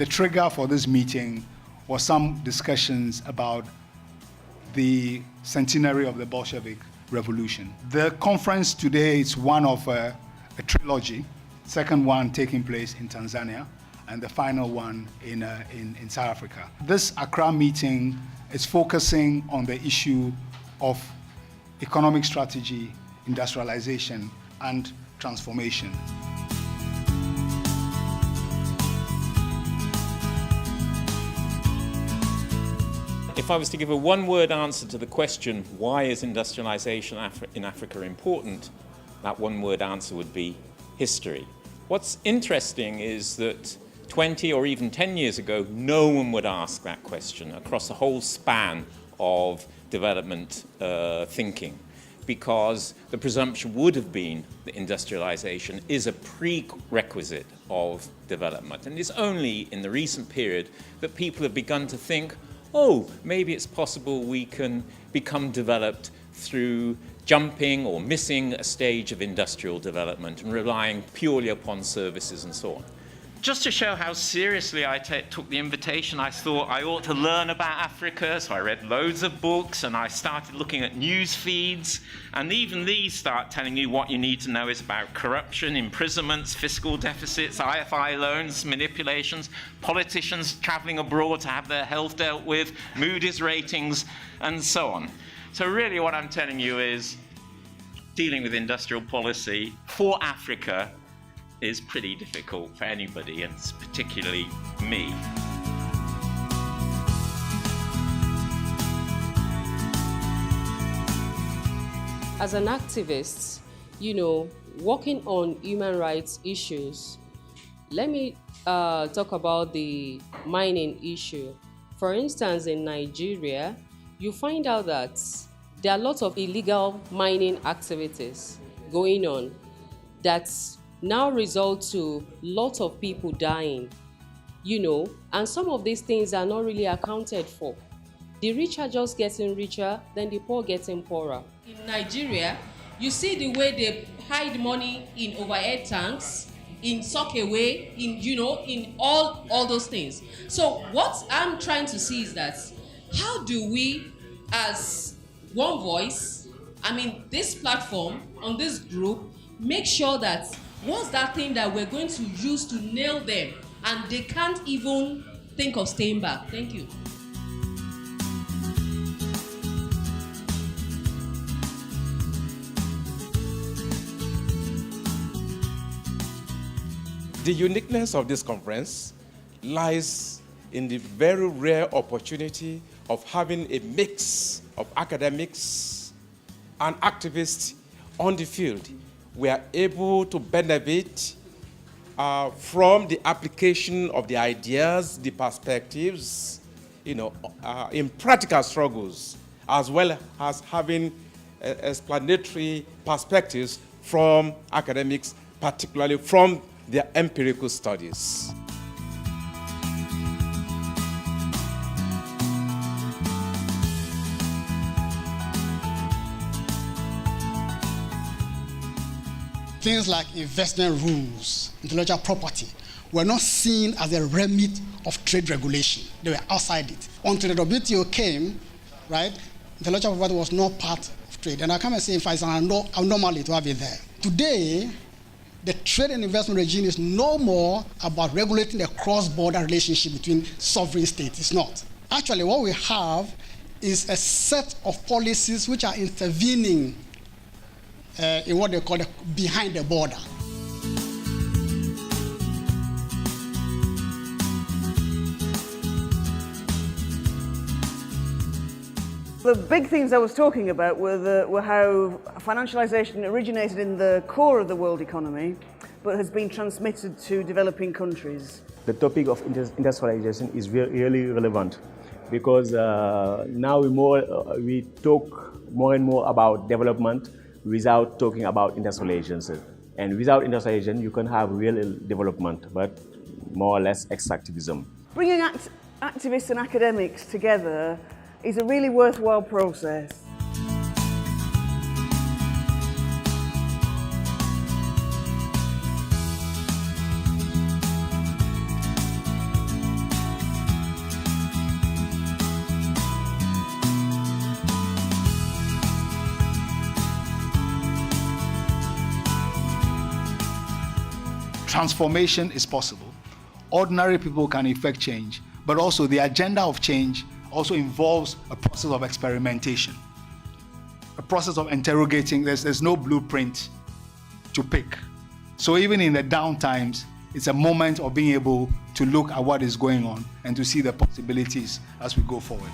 The trigger for this meeting was some discussions about the centenary of the Bolshevik Revolution. The conference today is one of a trilogy, second one taking place in Tanzania, and the final one in South Africa. This Accra meeting is focusing on the issue of economic strategy, industrialization, and transformation. If I was to give a one-word answer to the question, why is industrialization in Africa important, that one-word answer would be history. What's interesting is that 20 or even 10 years ago, no one would ask that question across the whole span of development thinking, because the presumption would have been that industrialization is a prerequisite of development. And it's only in the recent period that people have begun to think, oh, maybe it's possible we can become developed through jumping or missing a stage of industrial development and relying purely upon services and so on. Just to show how seriously I took the invitation, I thought I ought to learn about Africa, so I read loads of books and I started looking at news feeds, and even these start telling you what you need to know is about corruption, imprisonments, fiscal deficits, IFI loans, manipulations, politicians traveling abroad to have their health dealt with, Moody's ratings, and so on. So really what I'm telling you is dealing with industrial policy for Africa is pretty difficult for anybody, and particularly me. As an activist, working on human rights issues, let me talk about the mining issue. For instance, in Nigeria, you find out that there are lots of illegal mining activities going on that now result to lots of people dying, and some of these things are not really accounted for. The rich are just getting richer, then the poor getting poorer. In Nigeria, you see the way they hide money in overhead tanks, in sockaway, in all those things. So what I'm trying to see is that how do we, as one voice, this platform, on this group, make sure that what's that thing that we're going to use to nail them and they can't even think of staying back? Thank you. The uniqueness of this conference lies in the very rare opportunity of having a mix of academics and activists on the field. We are able to benefit from the application of the ideas, the perspectives, in practical struggles, as well as having explanatory perspectives from academics, particularly from their empirical studies. Things like investment rules, intellectual property, were not seen as a remit of trade regulation. They were outside it. Until the WTO came, right, intellectual property was not part of trade. And I come and say, in fact, it's an anomaly to have it there. Today, the trade and investment regime is no more about regulating the cross-border relationship between sovereign states. It's not. Actually, what we have is a set of policies which are intervening in what they call behind the border. The big things I was talking about were how financialization originated in the core of the world economy, but has been transmitted to developing countries. The topic of industrialization is really relevant because now we talk more and more about development without talking about industrialization. And without industrialization, you can have real development, but more or less extractivism. Bringing activists and academics together is a really worthwhile process. transformation is possible. Ordinary people can effect change, but also the agenda of change also involves a process of experimentation, a process of interrogating. There's no blueprint to pick. So even in the down times, it's a moment of being able to look at what is going on and to see the possibilities as we go forward.